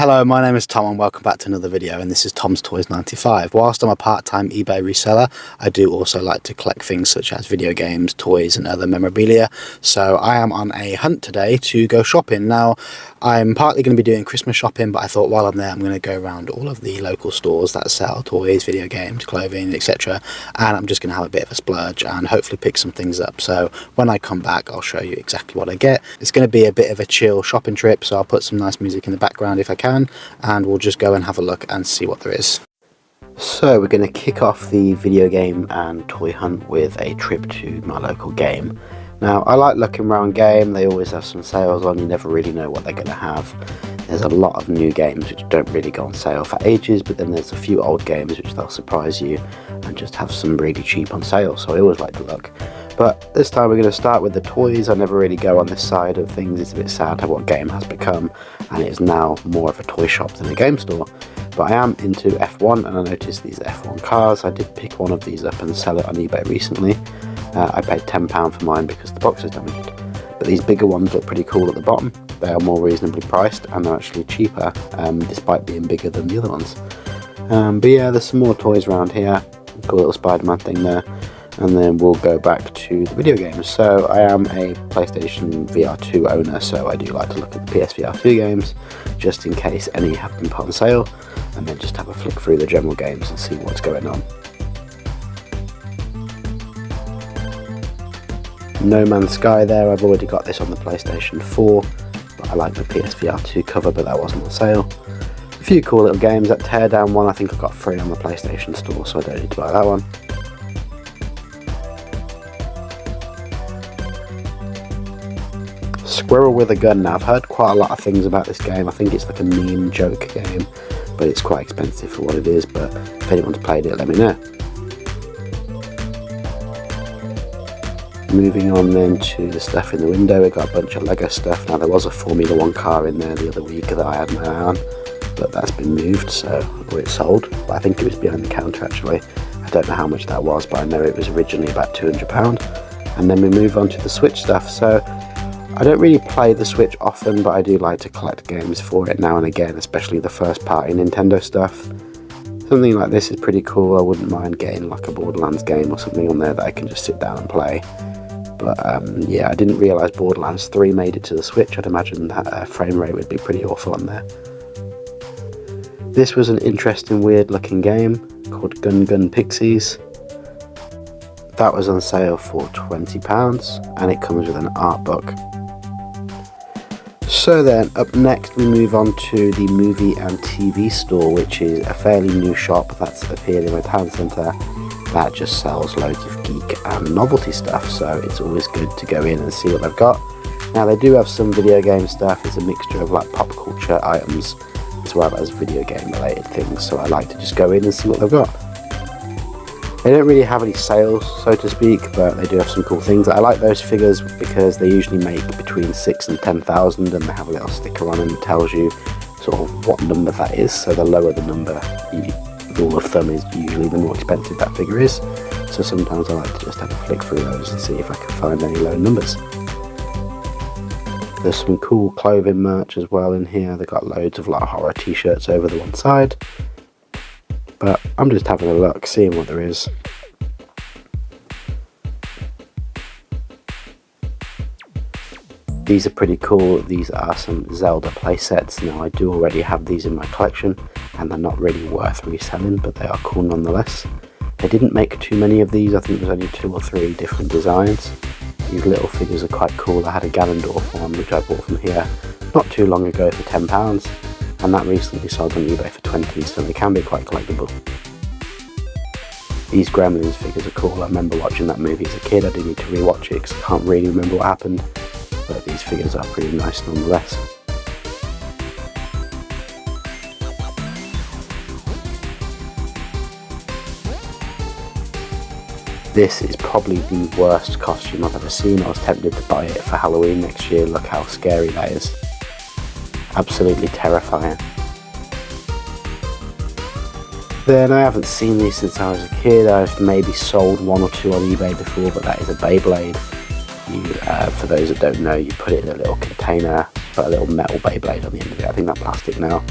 Hello, my name is Tom and welcome back to another video, and this is Tom's Toys 95. Whilst I'm a part-time eBay reseller, I do also like to collect things such as video games, toys and other memorabilia. So I am on a hunt today to go shopping. Now, I'm partly going to be doing Christmas shopping, but I thought while I'm there I'm going to go around all of the local stores that sell toys, video games, clothing, etc. And I'm just going to have a bit of a splurge and hopefully pick some things up. So when I come back I'll show you exactly what I get. It's going to be a bit of a chill shopping trip, so I'll put some nice music in the background if I can, and we'll just go and have a look and see what there is. So we're going to kick off the video game and toy hunt with a trip to my local game. Now, I like looking around game. They always have some sales on. You never really know what they're going to have. There's a lot of new games which don't really go on sale for ages, but then there's a few old games which they'll surprise you and just have some really cheap on sale, so I always like to look. But this time we're going to start with the toys. I never really go on this side of things. It's a bit sad how what game has become, and it is now more of a toy shop than a game store. But I am into F1, and I noticed these F1 cars. I did pick one of these up and sell it on eBay recently. I paid £10 for mine because the box is damaged. But these bigger ones look pretty cool at the bottom. They are more reasonably priced and they're actually cheaper, despite being bigger than the other ones. But yeah, there's some more toys around here. Cool little Spider-Man thing there. And then we'll go back to the video games. So I am a PlayStation VR 2 owner, so I do like to look at the PSVR 2 games, just in case any have been put on sale, and then just have a flick through the general games and see what's going on. No Man's Sky there, I've already got this on the PlayStation 4, but I like the PSVR 2 cover, but that wasn't on sale. A few cool little games. That Teardown one I think I got free on the PlayStation store, so I don't need to buy that one. Squirrel with a Gun. Now, I've heard quite a lot of things about this game. I think it's like a meme joke game, but it's quite expensive for what it is. But if anyone's played it, let me know. Moving on then to the stuff in the window, we got a bunch of Lego stuff. Now, there was a Formula 1 car in there the other week that I had my eye on, but that's been moved, or it's sold. But I think it was behind the counter actually. I don't know how much that was, but I know it was originally about £200. And then we move on to the Switch stuff. So I don't really play the Switch often, but I do like to collect games for it now and again, especially the first party Nintendo stuff. Something like this is pretty cool. I wouldn't mind getting like a Borderlands game or something on there that I can just sit down and play. But yeah, I didn't realise Borderlands 3 made it to the Switch. I'd imagine that frame rate would be pretty awful on there. This was an interesting, weird looking game called Gun Gun Pixies. That was on sale for £20, and it comes with an art book. So then, up next we move on to the movie and TV store, which is a fairly new shop that's appeared in my town centre that just sells loads of geek and novelty stuff, so it's always good to go in and see what they've got. Now, they do have some video game stuff. It's a mixture of like pop culture items as well as video game related things, so I like to just go in and see what they've got. They don't really have any sales, so to speak, but they do have some cool things. I like those figures because they usually make between 6,000 and 10,000, and they have a little sticker on them that tells you sort of what number that is. So the lower the number, rule of thumb is usually the more expensive that figure is. So sometimes I like to just have a flick through those and see if I can find any low numbers. There's some cool clothing merch as well in here. They've got loads of like horror t-shirts over the one side. But I'm just having a look, seeing what there is. These are pretty cool. These are some Zelda playsets. Now, I do already have these in my collection, and they're not really worth reselling, but they are cool nonetheless. They didn't make too many of these. I think there's only 2 or 3 different designs. These little figures are quite cool. I had a Ganondorf one, which I bought from here not too long ago for £10. And that recently sold on eBay for 20, so they can be quite collectible. These Gremlins figures are cool. I remember watching that movie as a kid. I do need to rewatch it because I can't really remember what happened, but these figures are pretty nice nonetheless. This is probably the worst costume I've ever seen. I was tempted to buy it for Halloween next year. Look how scary that is. Absolutely terrifying. Then I haven't seen these since I was a kid. I've maybe sold 1 or 2 on eBay before, but that is a Beyblade. For those that don't know, you put it in a little container, put a little metal Beyblade on the end of it. I think that's plastic now.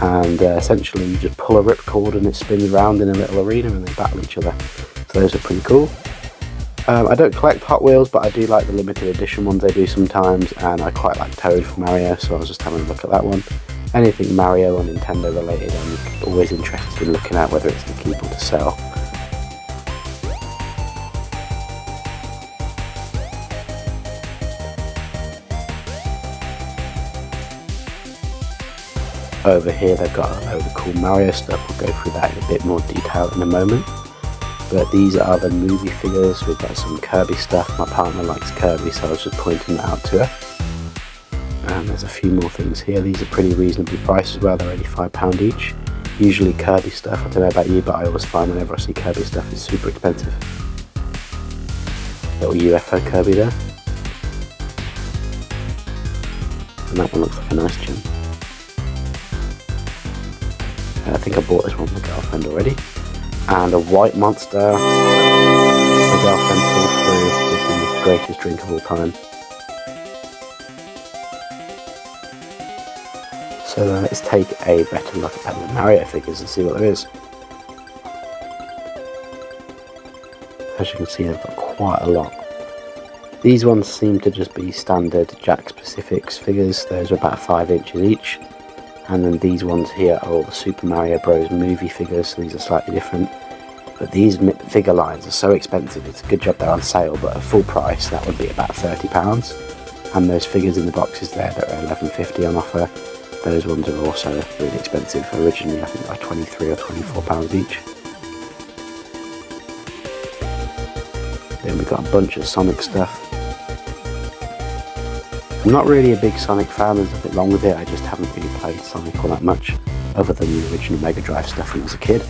and essentially you just pull a ripcord and it spins around in a little arena and they battle each other. So those are pretty cool. I don't collect Hot Wheels, but I do like the limited edition ones they do sometimes, and I quite like Toad from Mario, so I was just having a look at that one. Anything Mario or Nintendo related, I'm always interested in looking at, whether it's to keep or to sell. Over here they've got a load of cool Mario stuff. We'll go through that in a bit more detail in a moment. But these are the movie figures. We've got some Kirby stuff. My partner likes Kirby, so I was just pointing that out to her. And there's a few more things here. These are pretty reasonably priced as well. They're only £5 each. Usually Kirby stuff, I don't know about you, but I always find whenever I see Kirby stuff it's super expensive. Little UFO Kirby there. And that one looks like a nice gem. I think I bought this one with my girlfriend already. And a white monster. My girlfriend pulled through with the greatest drink of all time. So let's take a better look at the Mario figures and see what there is. As you can see, they've got quite a lot. These ones seem to just be standard Jakks Pacifics figures. Those are about 5 inches each. And then these ones here are all the Super Mario Bros. Movie figures, so these are slightly different. But these figure lines are so expensive, it's a good job they're on sale, but at full price that would be about £30. And those figures in the boxes there that are £11.50 on offer, those ones are also really expensive. Originally I think like £23 or £24 each. Then we've got a bunch of Sonic stuff. I'm not really a big Sonic fan, there's nothing wrong with it, I just haven't really played Sonic all that much, other than the original Mega Drive stuff when I was a kid.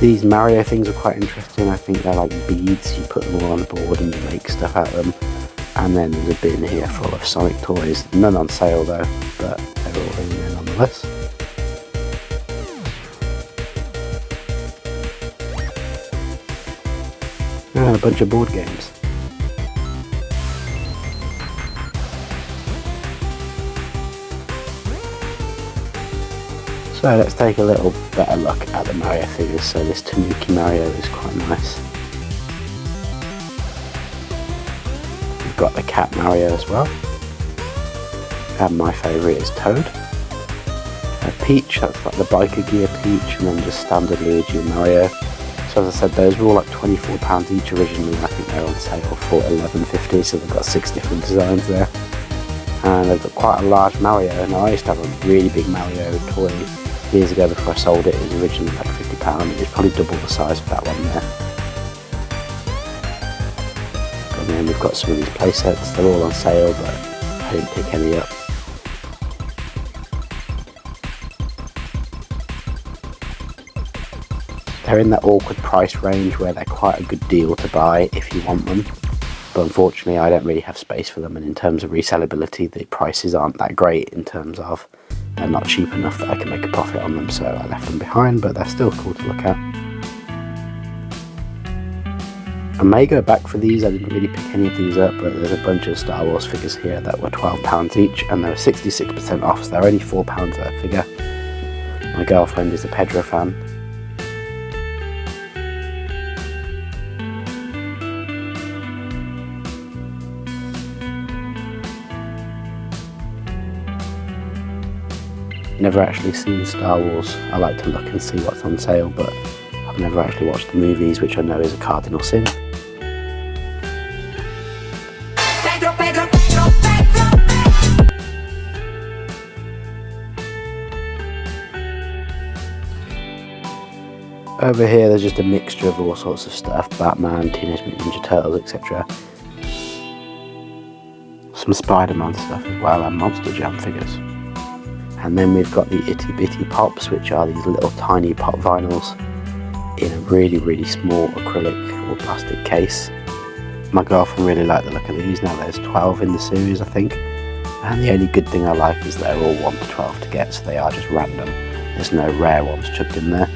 These Mario things are quite interesting. I think they're like beads, you put them all on a board and you make stuff out of them. And then there's a bin here full of Sonic toys, none on sale though, but they're all in there nonetheless. And a bunch of board games. So let's take a little better look at the Mario figures. So this Tanuki Mario is quite nice. We've got the Cat Mario as well. And my favourite is Toad. Peach, that's like the biker gear Peach, and then just standard Luigi and Mario. So as I said, those were all like £24 each originally. I think they're on sale for £11.50, so they've got 6 different designs there. And they've got quite a large Mario, and I used to have a really big Mario toy years ago before I sold it. It was originally like £50, it's probably double the size of that one there. And then we've got some of these play sets, they're all on sale, but I didn't pick any up. They're in that awkward price range where they're quite a good deal to buy if you want them. But unfortunately I don't really have space for them, and in terms of resellability the prices aren't that great in terms of they're not cheap enough that I can make a profit on them, so I left them behind, but they're still cool to look at. I may go back for these, I didn't really pick any of these up, but there's a bunch of Star Wars figures here that were £12 each, and they were 66% off, so they're only £4 a figure. My girlfriend is a Pedro fan. Never actually seen Star Wars. I like to look and see what's on sale, but I've never actually watched the movies, which I know is a cardinal sin. Over here there's just a mixture of all sorts of stuff, Batman, Teenage Mutant Ninja Turtles, etc. Some Spider-Man stuff as well, and Monster Jam figures. And then we've got the Itty Bitty Pops, which are these little tiny pop vinyls in a really small acrylic or plastic case. My girlfriend really liked the look of these. Now there's 12 in the series, I think, and the only good thing I like is they're all 1 to 12 to get, so they are just random. There's no rare ones chucked in there.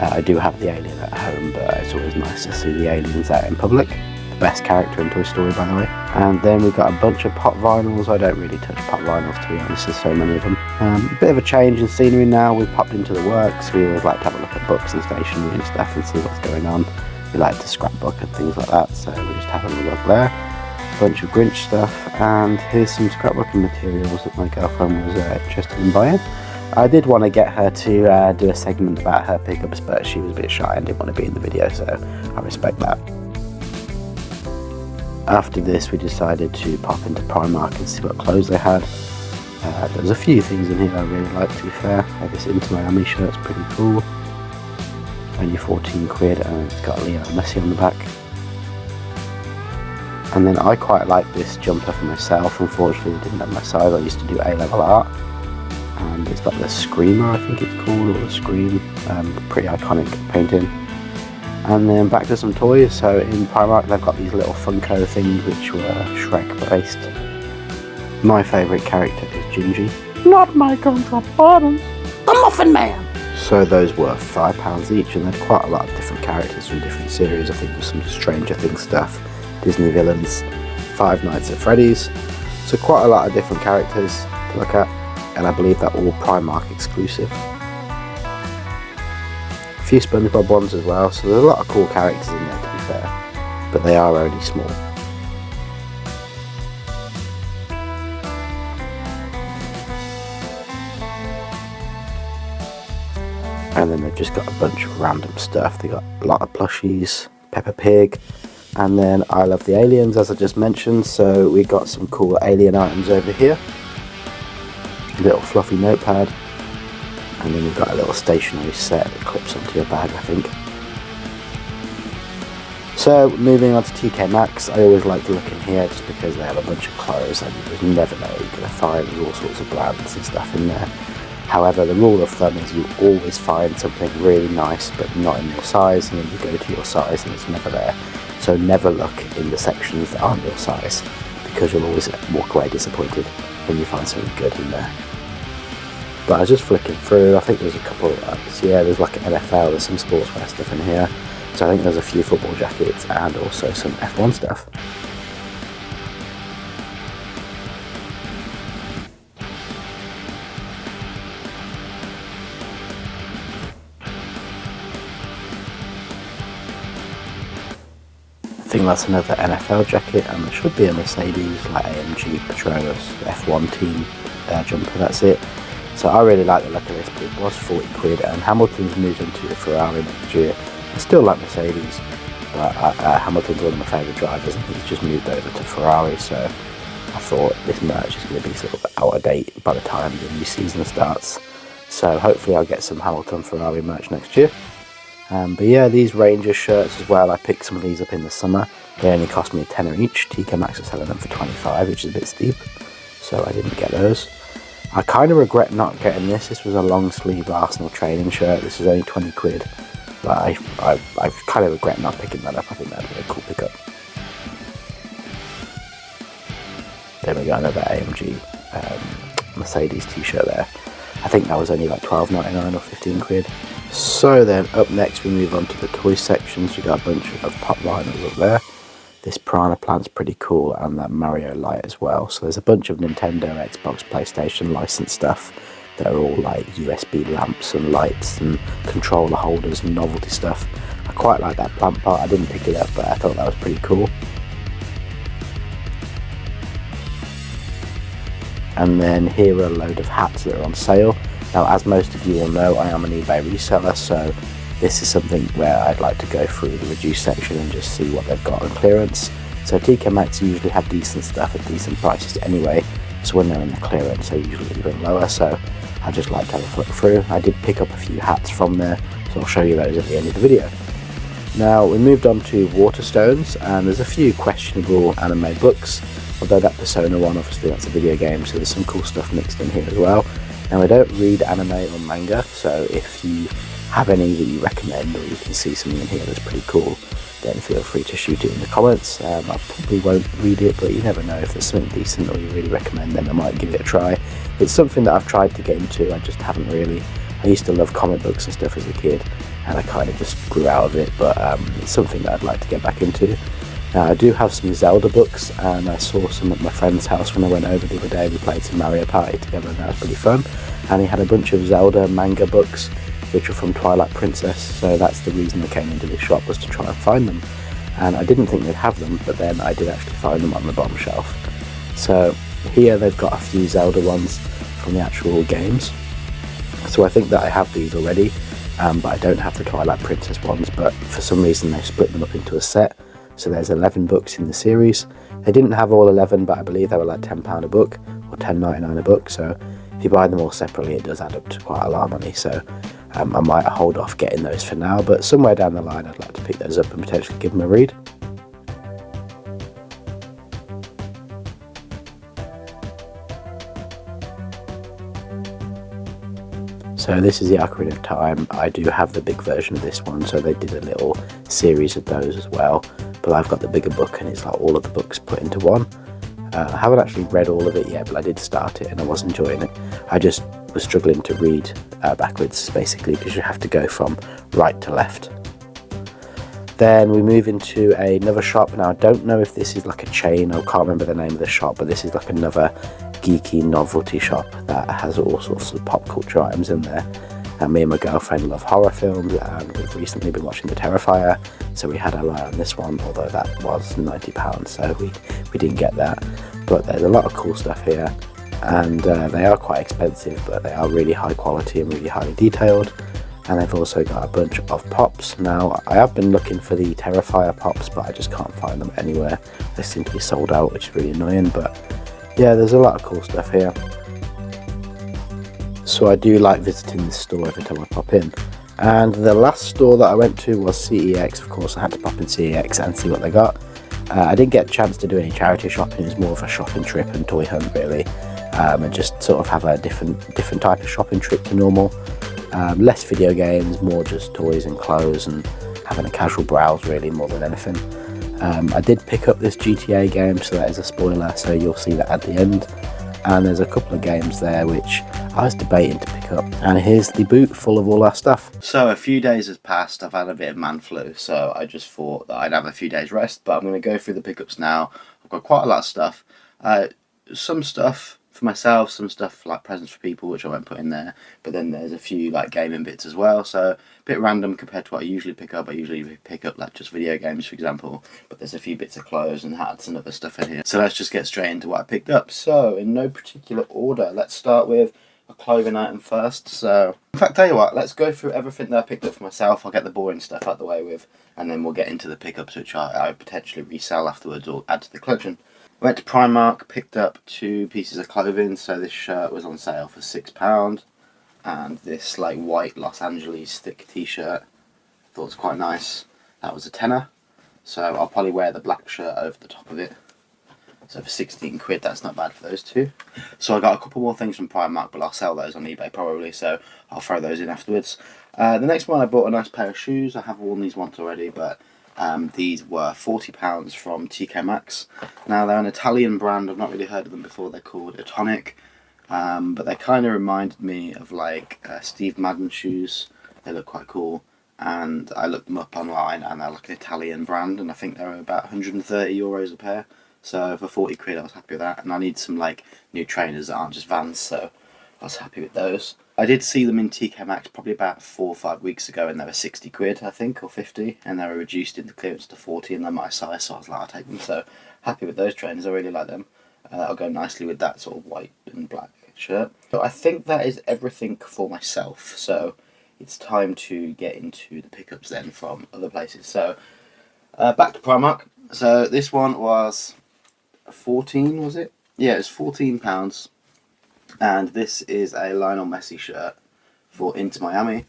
I do have the alien at home, but it's always nice to see the aliens out in public. The best character in Toy Story, by the way. And then we've got a bunch of pop vinyls. I don't really touch pop vinyls, to be honest, there's so many of them. A bit of a change in scenery now. We've popped into the works. We always like to have a look at books and stationery and stuff and see what's going on. We like to scrapbook and things like that, so we're just having a look there. A bunch of Grinch stuff, and here's some scrapbooking materials that my girlfriend was interested in buying. I did want to get her to do a segment about her pickups, but she was a bit shy and didn't want to be in the video, so I respect that. After this, we decided to pop into Primark and see what clothes they had. There's a few things in here I really like, to be fair. Like this Inter Miami shirt's pretty cool. Only 14 quid, and it's got Leo Messi on the back. And then I quite like this jumper for myself. Unfortunately, it didn't have my size. I used to do A-level art. And it's got the Screamer, I think it's called, or the Scream. Pretty iconic painting. And then back to some toys. So in Primark, they've got these little Funko things which were Shrek based. My favourite character is Gingy. Not my gumdrop bottoms, the Muffin Man! So those were £5 each, and they had quite a lot of different characters from different series. I think there's some Stranger Things stuff, Disney villains, Five Nights at Freddy's. So quite a lot of different characters to look at, and I believe they're all Primark exclusive. A few SpongeBob ones as well, so there's a lot of cool characters in there, to be fair, but they are only small. And then they've just got a bunch of random stuff. They got a lot of plushies, Peppa Pig, and then I Love the Aliens, as I just mentioned. So we got some cool alien items over here. A little fluffy notepad, and then we've got a little stationery set that clips onto your bag, I think. So moving on to TK Maxx, I always like to look in here just because they have a bunch of clothes and you just never know what you're going to find. There's all sorts of brands and stuff in there. However, the rule of thumb is you always find something really nice but not in your size, and then you go to your size and it's never there. So never look in the sections that aren't your size, because you'll always walk away disappointed when you find something good in there. But I was just flicking through, I think there's a couple of apps. Yeah, there's like an NFL, there's some sportswear stuff in here. So I think there's a few football jackets and also some F1 stuff. I think that's another NFL jacket, and there should be a Mercedes, like AMG Petronas F1 team jumper, that's it. So I really like the look of this, but it was 40 quid, and Hamilton's moved into a Ferrari next year. I still like Mercedes, but Hamilton's one of my favourite drivers, and he's just moved over to Ferrari, so I thought this merch is going to be sort of out of date by the time the new season starts. So hopefully I'll get some Hamilton Ferrari merch next year. But yeah, these Rangers shirts as well, I picked some of these up in the summer. They only cost me £10 each. TK Maxx are selling them for 25, which is a bit steep, so I didn't get those. I kind of regret not getting this. This was a long sleeve Arsenal training shirt. This is only 20 quid, but I kind of regret not picking that up. I think that'd be a cool pickup. There we go, another AMG Mercedes t-shirt there. I think that was only like £12.99 or 15 quid. So then up next we move on to the toy sections. We got a bunch of pop liners up there. This Piranha Plant's pretty cool, and that Mario light as well. So there's a bunch of Nintendo, Xbox, PlayStation licensed stuff that are all like USB lamps and lights and controller holders and novelty stuff. I quite like that plant part. I didn't pick it up, but I thought that was pretty cool. And then here are a load of hats that are on sale. Now, as most of you will know, I am an eBay reseller, so this is something where I'd like to go through the reduced section and just see what they've got on clearance. So TK Maxx usually have decent stuff at decent prices anyway, so when they're in the clearance they're usually even lower, so I just like to have a flick through. I did pick up a few hats from there, so I'll show you those at the end of the video. Now we moved on to Waterstones, and there's a few questionable anime books, although that Persona one, obviously that's a video game, so there's some cool stuff mixed in here as well. Now I don't read anime or manga, so if you have any that you recommend, or you can see something in here that's pretty cool, then feel free to shoot it in the comments. I probably won't read it, but you never know. If there's something decent or you really recommend, then I might give it a try. It's something that I've tried to get into, I just haven't really. I used to love comic books and stuff as a kid, and I kind of just grew out of it, but it's something that I'd like to get back into. Now I do have some Zelda books, and I saw some at my friend's house when I went over the other day. We played some Mario Party together, and that was pretty fun. And he had a bunch of Zelda manga books which were from Twilight Princess, so that's the reason I came into this shop, was to try and find them. And I didn't think they'd have them, but then I did actually find them on the bottom shelf. So here they've got a few Zelda ones from the actual games. So I think that I have these already, but I don't have the Twilight Princess ones, but for some reason they split them up into a set. So there's 11 books in the series. They didn't have all 11, but I believe they were like £10 a book, or £10.99 a book. So if you buy them all separately, it does add up to quite a lot of money. So I might hold off getting those for now, but somewhere down the line I'd like to pick those up and potentially give them a read. So this is the Ocarina of Time. I do have the big version of this one, so they did a little series of those as well, but I've got the bigger book and it's like all of the books put into one. I haven't actually read all of it yet, but I did start it and I was enjoying it. I just was struggling to read backwards, basically, because you have to go from right to left. Then we move into another shop. Now I don't know if this is like a chain, I can't remember the name of the shop, but this is like another geeky novelty shop that has all sorts of pop culture items in there. And me and my girlfriend love horror films, and we've recently been watching The Terrifier, so we had our eye on this one, although that was £90, so we didn't get that. But there's a lot of cool stuff here, and they are quite expensive, but they are really high quality and really highly detailed. And they've also got a bunch of pops. Now I have been looking for the Terrifier pops, but I just can't find them anywhere. They seem to be sold out, which is really annoying, but yeah, there's a lot of cool stuff here. So I do like visiting this store every time I pop in. And the last store that I went to was CEX. Of course I had to pop in CEX and see what they got. I didn't get a chance to do any charity shopping. It was more of a shopping trip and toy hunt really, and just sort of have a different type of shopping trip to normal. Less video games, more just toys and clothes, and having a casual browse really, more than anything. I did pick up this GTA game, so that is a spoiler, so you'll see that at the end. And there's a couple of games there which I was debating to pick up. And here's the boot full of all our stuff. So a few days has passed, I've had a bit of man flu, so I just thought that I'd have a few days rest, but I'm going to go through the pickups now. I've got quite a lot of stuff. Some stuff for myself, some stuff like presents for people, which I won't put in there, but then there's a few like gaming bits as well, so a bit random compared to what I usually pick up. I usually pick up like just video games, for example, but there's a few bits of clothes and hats and other stuff in here. So let's just get straight into what I picked up. So in no particular order, let's start with a clothing item first. So in fact, tell you what, let's go through everything that I picked up for myself. I'll get the boring stuff out of the way with, and then we'll get into the pickups which I potentially resell afterwards or add to the collection. Went to Primark, picked up 2 pieces of clothing. So this shirt was on sale for £6, and this like white Los Angeles thick t-shirt, thought it was quite nice. That was a tenner, so I'll probably wear the black shirt over the top of it. So for 16 quid, that's not bad for those 2. So I got a couple more things from Primark, but I'll sell those on eBay probably, so I'll throw those in afterwards. The next one, I bought a nice pair of shoes. I have worn these once already, but these were £40 from TK Maxx. Now they're an Italian brand, I've not really heard of them before. They're called Atonic, but they kind of reminded me of like Steve Madden shoes. They look quite cool, and I looked them up online, and they're like an Italian brand, and I think they're about €130 a pair. So for 40 quid I was happy with that, and I need some like new trainers that aren't just Vans, so I was happy with those. I did see them in TK Maxx probably about 4 or 5 weeks ago, and they were 60 quid I think, or 50, and they were reduced in the clearance to 40, and they're my size, so I was like, I'll take them. So happy with those trainers, I really like them. That'll go nicely with that sort of white and black shirt. So I think that is everything for myself, so it's time to get into the pickups then from other places. So back to Primark. So this one was 14, was it? Yeah, it was £14, and this is a Lionel Messi shirt for Inter Miami.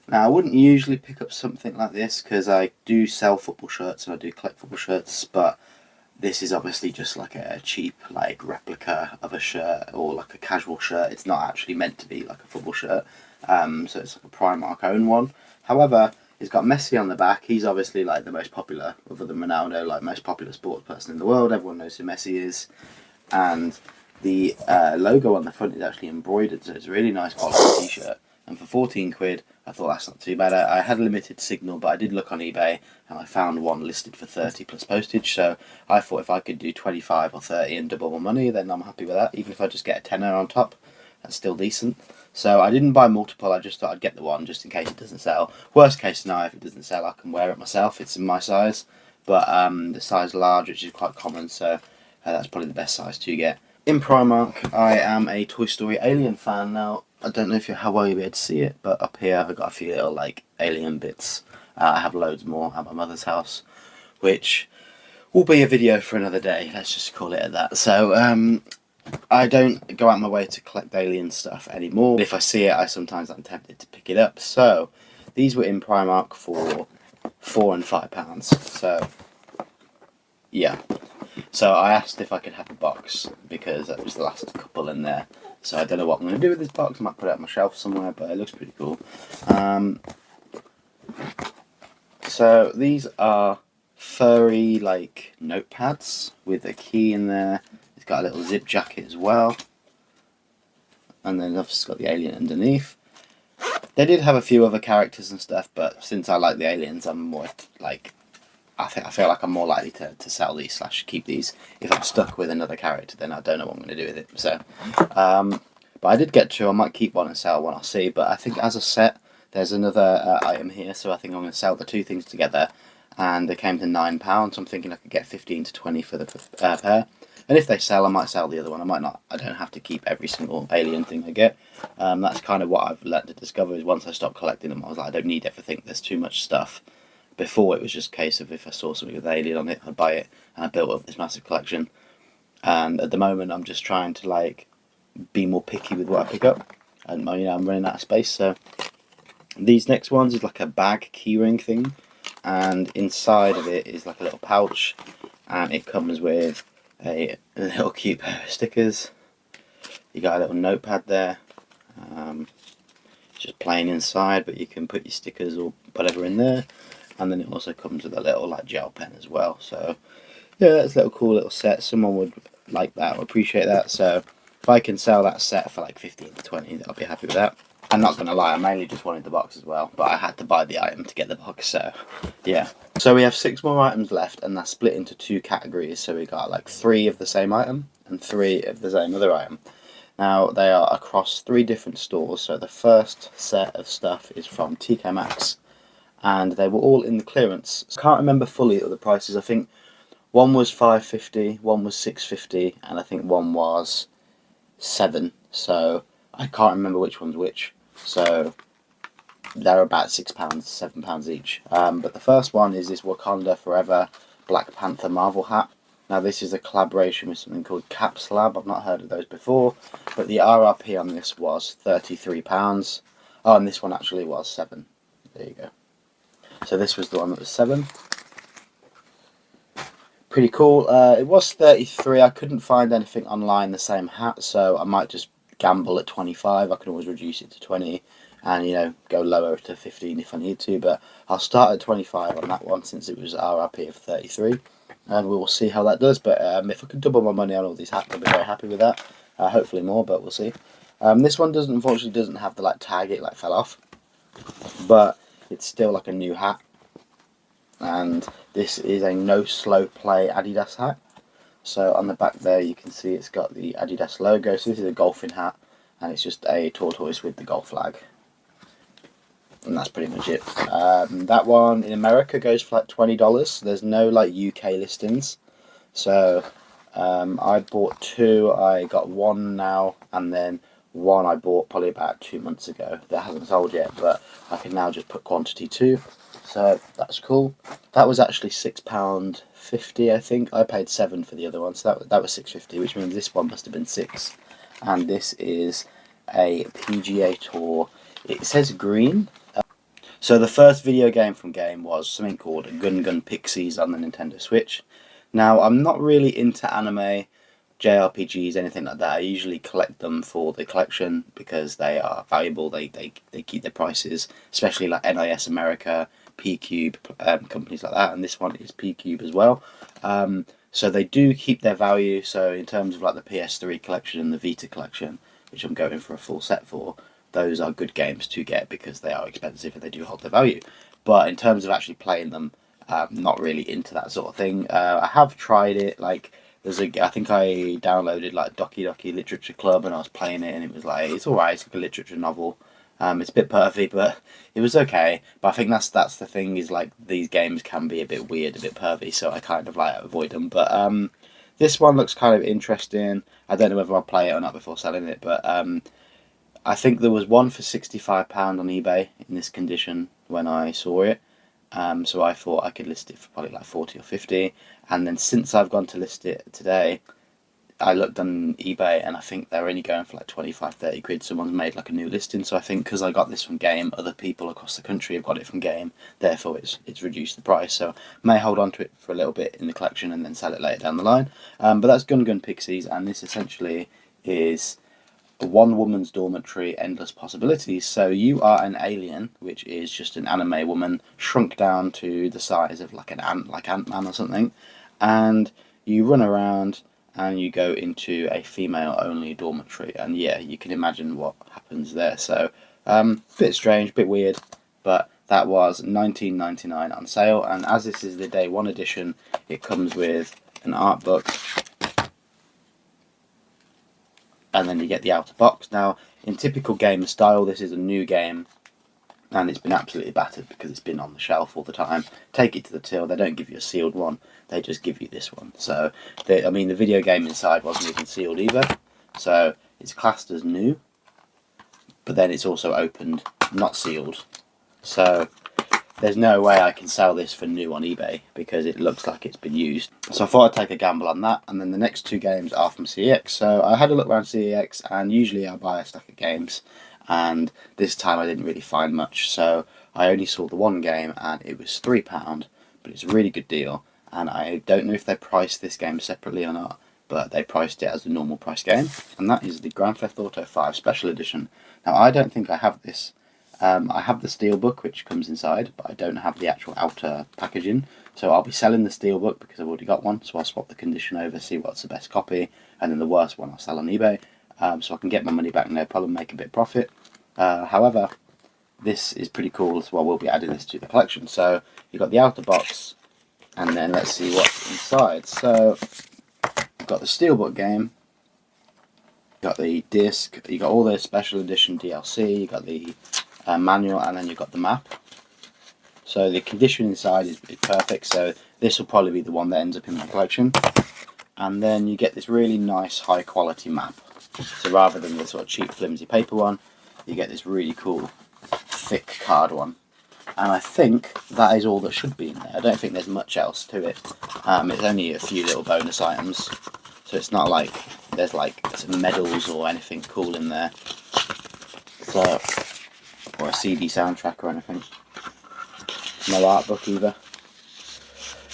Now I wouldn't usually pick up something like this because I do sell football shirts and I do collect football shirts, but this is obviously just like a cheap like replica of a shirt, or like a casual shirt. It's not actually meant to be like a football shirt, so it's like a Primark own one. However, it's got Messi on the back. He's obviously like the most popular, other than Ronaldo, like most popular sports person in the world. Everyone knows who Messi is, and the logo on the front is actually embroidered, so it's a really nice quality t-shirt. And for 14 quid, I thought that's not too bad. I had a limited signal, but I did look on eBay and I found one listed for 30 plus postage. So I thought if I could do 25 or 30 and double my money, then I'm happy with that. Even if I just get a tenner on top, that's still decent. So I didn't buy multiple. I just thought I'd get the one just in case it doesn't sell. Worst case scenario, if it doesn't sell, I can wear it myself. It's in my size, but the size large, which is quite common. So that's probably the best size to get. In Primark, I am a Toy Story Alien fan now. I don't know how well you'll be able to see it, but up here I've got a few little like alien bits. I have loads more at my mother's house, which will be a video for another day. Let's just call it at that. So I don't go out my way to collect alien stuff anymore. If I see it, I'm tempted to pick it up. So these were in Primark for £4 and £5. So yeah. So I asked if I could have a box because that was the last couple in there. So I don't know what I'm going to do with this box. I might put it on my shelf somewhere, but it looks pretty cool. So these are furry like notepads with a key in there. It's got a little zip jacket as well. And then I've just got the alien underneath. They did have a few other characters and stuff, but since I like the aliens, I'm more like... I feel like I'm more likely to sell these / keep these. If I'm stuck with another character, then I don't know what I'm going to do with it. So, but I did get two. I might keep one and sell one. I'll see. But I think as a set, there's another item here. So I think I'm going to sell the two things together. And they came to £9. I'm thinking I could get 15 to 20 for the pair. And if they sell, I might sell the other one. I might not. I don't have to keep every single alien thing I get. That's kind of what I've learned to discover. Is once I stopped collecting them, I was like, I don't need everything. There's too much stuff. Before it was just a case of if I saw something with alien on it, I'd buy it, and I built up this massive collection. And at the moment, I'm just trying to like be more picky with what I pick up, and I'm running out of space. So these next ones is like a bag keyring thing, and inside of it is like a little pouch, and it comes with a little cute pair of stickers. You got a little notepad there. Just plain inside, but you can put your stickers or whatever in there. And then it also comes with a little like gel pen as well. So yeah, that's a little cool little set. Someone would like that or appreciate that. So if I can sell that set for like 15 to 20, I'll be happy with that. I'm not gonna lie, I mainly just wanted the box as well, but I had to buy the item to get the box. So yeah. So we have 6 more items left, and that's split into 2 categories. So we got like 3 of the same item and 3 of the same other item. Now they are across 3 different stores. So the first set of stuff is from TK Maxx, and they were all in the clearance. I can't remember fully the prices. I think one was £5.50, one was £6.50, and I think one was £7. So I can't remember which one's which. So they're about £6, £7 each. But the first one is this Wakanda Forever Black Panther Marvel hat. Now this is a collaboration with something called Caps Lab. I've not heard of those before, but the RRP on this was £33. Oh, and this one actually was £7. There you go. So this was the one that was £7. Pretty cool. It was £33. I couldn't find anything online the same hat, so I might just gamble at 25. I can always reduce it to 20 and go lower to 15 if I need to, but I'll start at 25 on that one since it was RRP of 33, and we will see how that does. But if I can double my money on all these hats, I'll be very happy with that. Hopefully more, but we'll see. This one unfortunately doesn't have the tag. It fell off, but it's still like a new hat, and this is a no slow play Adidas hat. So on the back there you can see it's got the Adidas logo. So this is a golfing hat, and it's just a tortoise with the golf flag, and that's pretty much it. That one in America goes for like $20. There's no UK listings, so I bought 2. I got 1 now, and then one I bought probably about 2 months ago that hasn't sold yet, but I can now just put quantity 2, so that's cool. That was actually £6.50, I think. I paid 7 for the other one, so that was £6.50, which means this one must have been 6. And this is a PGA Tour. It says green. So the first video game from Game was something called Gun Pixies on the Nintendo Switch. Now I'm not really into anime, JRPGs, anything like that. I usually collect them for the collection because they are valuable. They keep their prices, especially like NIS America, P-Cube, companies like that, and this one is P-Cube as well. So they do keep their value. So in terms of like the PS3 collection and the Vita collection, which I'm going for a full set for, those are good games to get because they are expensive and they do hold their value. But in terms of actually playing them, not really into that sort of thing. I have tried it. Like, I think I downloaded like Doki Doki Literature Club and I was playing it, and it was like, it's alright. It's like a literature novel. It's a bit pervy, but it was okay. But I think that's the thing, is like these games can be a bit weird, a bit pervy, so I kind of like avoid them. But this one looks kind of interesting. I don't know whether I'll play it or not before selling it, but I think there was one for £65 on eBay in this condition when I saw it. So I thought I could list it for probably like 40 or 50. And then since I've gone to list it today, I looked on eBay and I think they're only going for like 25, 30 quid. Someone's made like a new listing. So I think because I got this from Game, other people across the country have got it from Game. Therefore, it's reduced the price. So I may hold on to it for a little bit in the collection and then sell it later down the line. But that's Gun Gun Pixies, and this essentially is a one woman's dormitory, endless possibilities. So you are an alien, which is just an anime woman shrunk down to the size of like an ant, like Ant-Man or something, and you run around and you go into a female only dormitory, and yeah, you can imagine what happens there. So bit strange, bit weird, but that was $19.99 on sale, and as this is the day one edition, it comes with an art book, and then you get the outer box. Now, in typical game style, this is a new game, and it's been absolutely battered because it's been on the shelf all the time. Take it to the till, they don't give you a sealed one, they just give you this one. So, I mean, the video game inside wasn't even sealed either, so it's classed as new, but then it's also opened, not sealed. So, there's no way I can sell this for new on eBay because it looks like it's been used. So I thought I'd take a gamble on that, and then the next two games are from CEX. So I had a look around CEX, and usually I buy a stack of games, and this time I didn't really find much. So I only saw the one game, and it was £3, but it's a really good deal. And I don't know if they priced this game separately or not, but they priced it as a normal price game, and that is the Grand Theft Auto 5 Special Edition. Now I don't think I have this. I have the steelbook which comes inside, but I don't have the actual outer packaging. So I'll be selling the steelbook because I've already got one. So I'll swap the condition over, see what's the best copy, and then the worst one I'll sell on eBay. So I can get my money back, no problem, make a bit of profit. However, this is pretty cool, so I will be adding this to the collection. So you've got the outer box, and then let's see what's inside. So you've got the steelbook game, you've got the disc, you've got all the special edition DLC, you've got the manual, and then you've got the map. So the condition inside is perfect, so this will probably be the one that ends up in my collection. And then you get this really nice high quality map. So rather than the sort of cheap flimsy paper one, you get this really cool thick card one. And I think that is all that should be in there. I don't think there's much else to it. It's only a few little bonus items, so it's not like there's like some medals or anything cool in there. So, or a CD soundtrack or anything. No art book either.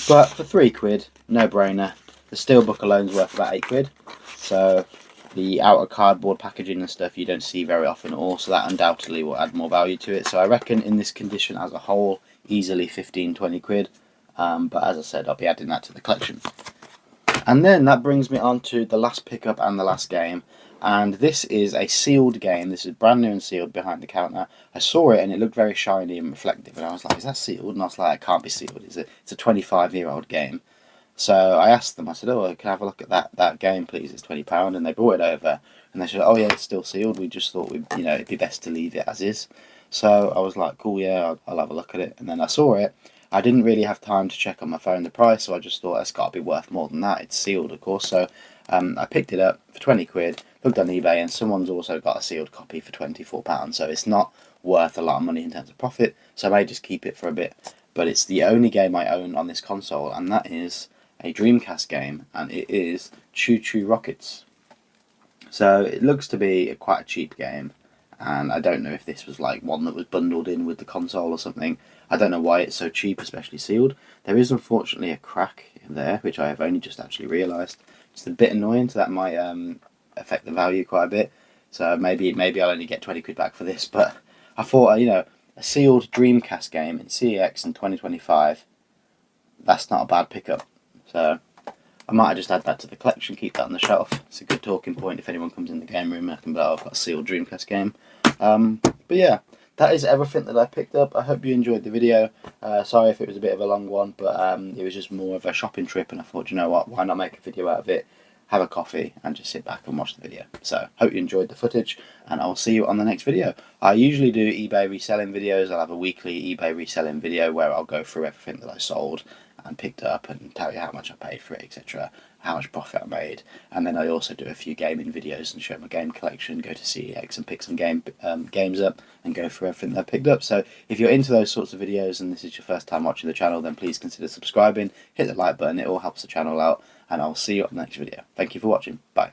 But for £3, no brainer. The steelbook alone is worth about £8. So the outer cardboard packaging and stuff you don't see very often at all, so that undoubtedly will add more value to it. So I reckon in this condition as a whole, easily 15-20 quid. But as I said, I'll be adding that to the collection. And then that brings me on to the last pickup and the last game. And this is a sealed game. This is brand new and sealed behind the counter. I saw it and it looked very shiny and reflective, and I was like, is that sealed? And I was like, it can't be sealed. It's a 25-year-old game. So I asked them, I said, oh, can I have a look at that game, please? It's £20. And they brought it over and they said, oh yeah, it's still sealed. We just thought it'd be best to leave it as is. So I was like, cool, yeah, I'll have a look at it. And then I saw it. I didn't really have time to check on my phone the price, so I just thought it's got to be worth more than that. It's sealed, of course. So I picked it up for 20 quid, looked on eBay, and someone's also got a sealed copy for £24. So it's not worth a lot of money in terms of profit. So I may just keep it for a bit. But it's the only game I own on this console, and that is a Dreamcast game, and it is Choo Choo Rockets. So it looks to be quite a cheap game, and I don't know if this was like one that was bundled in with the console or something. I don't know why it's so cheap, especially sealed. There is unfortunately a crack in there, which I have only just actually realised. It's a bit annoying, so that might affect the value quite a bit. So maybe I'll only get 20 quid back for this, but I thought, a sealed Dreamcast game in CEX in 2025, that's not a bad pickup. So I might just add that to the collection, keep that on the shelf. It's a good talking point if anyone comes in the game room. I can be like, oh, I've got a sealed Dreamcast game. But yeah, that is everything that I picked up. I hope you enjoyed the video. Sorry if it was a bit of a long one, but it was just more of a shopping trip, and I thought, you know what, why not make a video out of it, have a coffee, and just sit back and watch the video. So, hope you enjoyed the footage, and I'll see you on the next video. I usually do eBay reselling videos. I'll have a weekly eBay reselling video where I'll go through everything that I sold and picked up and tell you how much I paid for it, etc., how much profit I made. And then I also do a few gaming videos and show my game collection, go to CEX and pick some games up and go through everything that I picked up. So if you're into those sorts of videos and this is your first time watching the channel, then please consider subscribing, hit the like button, it all helps the channel out, and I'll see you on the next video. Thank you for watching. Bye.